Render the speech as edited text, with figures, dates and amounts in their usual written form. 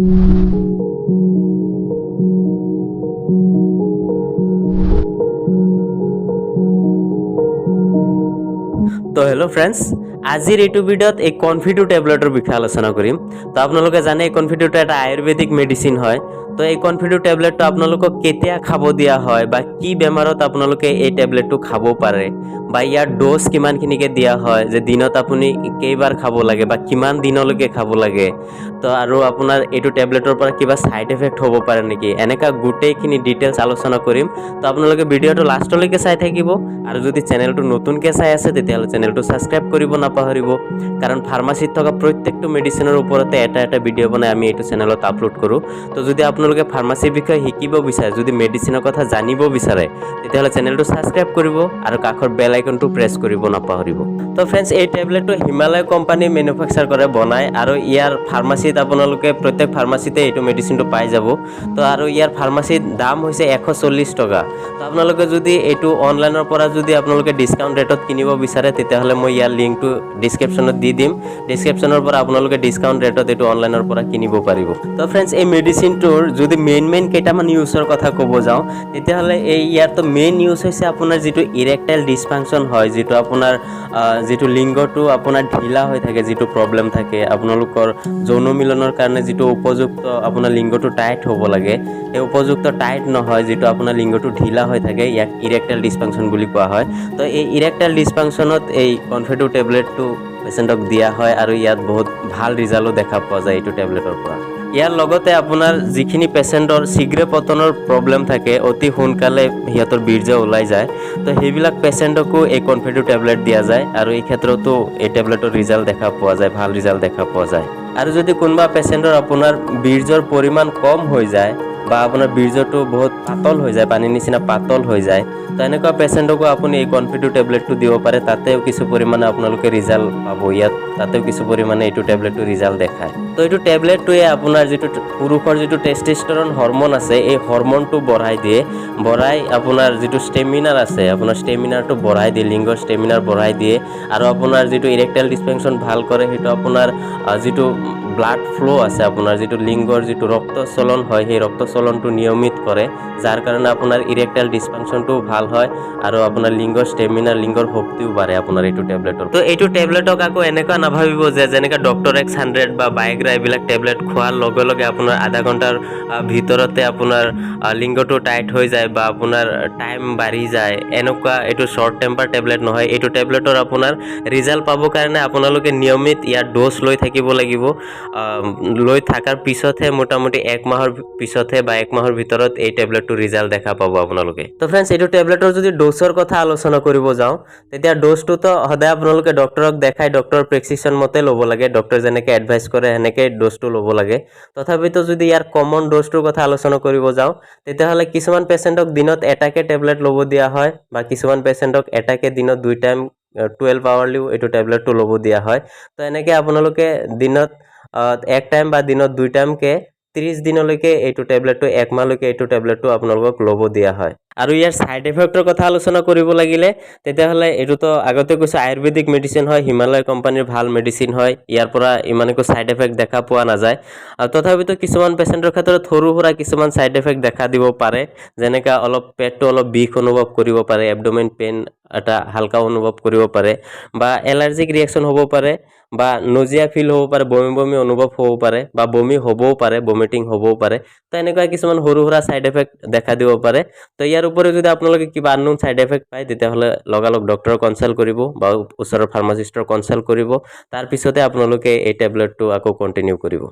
তো hello' friends, আজিৰ এইটো ভিডিঅ'ত এই কনফিডো টেবলেটৰ বিষয়ে আলোচনা কৰিম। তো আপোনালোকে জানে এই কনফিডোটো এটা আয়ুৰ্বেদিক মেডিচিন হয়। তো এই কনফিডো টেবলেটটো আপোনালোকক কেতিয়া খাব দিয়া হয় বা কি বেমাৰত আপোনালোকে এই টেবলেটটো খাব পাৰে বা ইয়াৰ ড'জ কিমানখিনিকে দিয়া হয়, যে দিনত আপুনি কেইবাৰ খাব লাগে বা কিমান দিনলৈকে খাব লাগে, তো আৰু আপোনাৰ এইটো টেবলেটৰ পৰা কিবা ছাইড এফেক্ট হ'ব পাৰে নেকি, এনেকুৱা গোটেইখিনি ডিটেইলছ আলোচনা কৰিম। তো আপোনালোকে ভিডিঅ'টো লাষ্টলৈকে চাই থাকিব আৰু যদি চেনেলটো নতুনকৈ চাই আছে তেতিয়াহ'লে চেনেলটো ছাবস্ক্ৰাইব কৰিব নাপাহৰিব, কাৰণ ফাৰ্মাচীত থকা প্ৰত্যেকটো মেডিচিনৰ ওপৰতে এটা ভিডিঅ' বনাই আমি এইটো চেনেলত আপলোড কৰোঁ। তো যদি আপোনালোকে ফাৰ্মাচীৰ বিষয়ে শিকিব বিচাৰে, যদি মেডিচিনৰ কথা জানিব বিচাৰে, তেতিয়াহ'লে চেনেলটো ছাবস্ক্ৰাইব কৰিব আৰু কাষৰ বেল আইকনটো প্ৰেছ কৰিব নাপাহৰিব। তো ফ্ৰেণ্ডছ, এই টেবলেটটো হিমালয় কোম্পানী মেনুফেকচাৰ কৰে বনায় আৰু ইয়াৰ ফাৰ্মাচীত আপোনালোকে প্ৰত্যেক ফাৰ্মাচীতে এইটো মেডিচিনটো পাই যাব। তো আৰু ইয়াৰ ফাৰ্মাচীত দাম হৈছে 140 টকা। তো আপোনালোকে যদি এইটো অনলাইনৰ পৰা যদি আপোনালোকে ডিছকাউণ্ট ৰেটত কিনিব বিচাৰে তেতিয়াহ'লে মই ইয়াৰ লিংকটো ডিছক্ৰিপশ্যনত দি দিম। ডিছক্ৰিপশ্যনৰ পৰা আপোনালোকে ডিছকাউণ্ট ৰেটত এইটো অনলাইনৰ পৰা কিনিব পাৰিব। তো ফ্ৰেণ্ডছ, এই মেডিচিনটোৰ যদি মেইন কেইটামান ইউজৰ কথা ক'ব যাওঁ, তেতিয়াহ'লে ইয়াৰতো মেইন ইউজ হৈছে আপোনাৰ যিটো ইৰেক্টাইল ডিছফাংচন হয়, যিটো আপোনাৰ যিটো লিংগটো আপোনাৰ ঢিলা হৈ থাকে, যিটো প্ৰব্লেম থাকে আপোনালোকৰ যৌন মিলনৰ কাৰণে, যিটো উপযুক্ত আপোনাৰ লিংগটো টাইট হ'ব লাগে, সেই উপযুক্ত টাইট নহয়, যিটো আপোনাৰ লিংগটো ঢিলা হৈ থাকে, ইয়াক ইৰেক্টাইল ডিছফাংচন বুলি কোৱা হয়। তো এই ইৰেক্টাইল ডিছফাংচনত এই কনফিডো টেবলেটটো পেচেণ্টক দিয়া হয় আৰু ইয়াত বহুত ভাল ৰিজাল্টো দেখা পোৱা যায় এইটো টেবলেটৰ পৰা। ইয়াৰ লগতে আপোনাৰ যিখিনি পেচেণ্টৰ শীঘ্ৰ পতনৰ প্ৰব্লেম থাকে, অতি সোনকালে সিহঁতৰ বীৰ্য ওলাই যায়, তো সেইবিলাক পেচেণ্টকো এই কনফিডো টেবলেট দিয়া যায় আৰু এই ক্ষেত্ৰতো এই টেবলেটৰ ৰিজাল্ট দেখা পোৱা যায়, ভাল ৰিজাল্ট দেখা পোৱা যায়। আৰু যদি কোনোবা পেচেণ্টৰ আপোনাৰ বীৰ্যৰ পৰিমাণ কম হৈ যায় বা আপোনাৰ বীৰ্যটো বহুত পাতল হৈ যায়, পানীৰ নিচিনা পাতল হৈ যায়, তো এনেকুৱা পেচেণ্টকো আপুনি এই কনফিডো টেবলেটটো দিব পাৰে। তাতেও কিছু পৰিমাণে আপোনালোকে ৰিজাল্ট পাব, ইয়াত তাতেও কিছু পৰিমাণে এইটো টেবলেটটো ৰিজাল্ট দেখায়। তো এইটো টেবলেটটোৱে আপোনাৰ যিটো পুৰুষৰ যিটো টেষ্টোষ্টেৰন হৰম'ন আছে, এই হৰম'নটো বঢ়াই দিয়ে, বঢ়াই আপোনাৰ যিটো ষ্টেমিনাৰ আছে, আপোনাৰ ষ্টেমিনাৰটো বঢ়াই দিয়ে, লিংগৰ ষ্টেমিনাৰ বঢ়াই দিয়ে আৰু আপোনাৰ যিটো ইৰেক্টাইল ডিছফাংচন ভাল কৰে, সেইটো আপোনাৰ যিটো ব্লাড ফ্ল' আছে, আপোনাৰ যিটো লিংগৰ যিটো ৰক্তচলন হয়, সেই ৰক্তচলনটো নিয়মিত কৰে, যাৰ কাৰণে আপোনাৰ ইৰেক্টাইল ডিছফাংচনটোও ভাল হয় আৰু আপোনাৰ লিংগৰ ষ্টেমিনাৰ, লিংগৰ শক্তিও বাঢ়ে আপোনাৰ এইটো টেবলেটৰ। তো এইটো টেবলেটক আকৌ এনেকুৱা নাভাবিব যে যেনেকৈ ডক্টৰ X100 বা বাইগ্ৰা এইবিলাক টেবলেট খোৱাৰ লগে লগে আপোনাৰ আধা ঘণ্টাৰ ভিতৰতে আপোনাৰ লিংগটো টাইট হৈ যায় বা আপোনাৰ টাইম বাঢ়ি যায়, এনেকুৱা এইটো শ্বৰ্ট টেম্পাৰ টেবলেট নহয়। এইটো টেবলেটৰ আপোনাৰ ৰিজাল্ট পাবৰ কাৰণে আপোনালোকে নিয়মিত ইয়াৰ ড'জ লৈ থাকিব লাগিব। লৈ থকাৰ পিছতহে মোটামুটি 1 মাহৰ পিছতহে বা 1 মাহৰ ভিতৰত এই টেবলেটটো ৰিজাল্ট দেখা পাব আপোনালোকে। তো ফ্ৰেণ্ডছ, এইটো টেবলেটৰ যদি ড'জৰ কথা আলোচনা কৰিব যাওঁ, তেতিয়া ড'জটোতো সদায় আপোনালোকে ডক্টৰক দেখাই ডক্টৰৰ প্ৰেছক্ৰিপশ্যন মতে ল'ব লাগে, ডক্টৰে যেনেকৈ এডভাইচ কৰে সেনেকৈ ড'জটো ল'ব লাগে। তথাপিতো যদি ইয়াৰ কমন ড'জটোৰ কথা আলোচনা কৰিব যাওঁ, তেতিয়াহ'লে কিছুমান পেচেণ্টক দিনত এটাকে টেবলেট ল'ব দিয়া হয় বা কিছুমান পেচেণ্টক এটাকে দিনত 2 টাইম 12 আৱাৰলিও এইটো টেবলেটটো ল'ব দিয়া হয়। তো এনেকৈ আপোনালোকে দিনত 1 টাইম বা দিনত 2 টাইমকৈ 30 দিনলৈকে এইটো টেবলেটটো, 1 মাহলৈকে এইটো টেবলেটটো আপোনালোকক ল'ব দিয়া হয়। আৰু ইয়াৰ ছাইড এফেক্টৰ কথা আলোচনা কৰিব লাগিলে তেতিয়াহ'লে এইটোতো আগতে কৈছোঁ আয়ুৰ্বেদিক মেডিচিন হয়, হিমালয় কোম্পানীৰ ভাল মেডিচিন হয়, ইয়াৰ পৰা ইমান একো ছাইড এফেক্ট দেখা পোৱা নাযায়। তথাপিতো কিছুমান পেচেণ্টৰ ক্ষেত্ৰত সৰু সুৰা কিছুমান ছাইড এফেক্ট দেখা দিব পাৰে, যেনেকৈ পেটটো অলপ বিষ অনুভৱ কৰিব পাৰে, এবডোমেন পেইন এটা হালকা অনুভৱ কৰিব পাৰে বা এলাৰ্জিক ৰিয়েকশ্যন হ'ব পাৰে বা নজিয়া ফিল হ'ব পাৰে, বমি অনুভৱ হ'ব পাৰে বা বমি হ'বও পাৰে, বমিটিং হ'বও পাৰে। তো এনেকুৱা কিছুমান সৰু সুৰা ছাইড এফেক্ট দেখা দিব পাৰে। তো ইয়াৰ উপৰিও যদি আপোনালোকে কিবা আননোন ছাইড এফেক্ট পায়, তেতিয়াহ'লে লগালগ ডক্টৰক কনচাল্ট কৰিব বা ওচৰৰ ফাৰ্মাচিষ্টৰ কনচাল্ট কৰিব, তাৰপিছতে আপোনালোকে এই টেবলেটটো আকৌ কণ্টিনিউ কৰিব।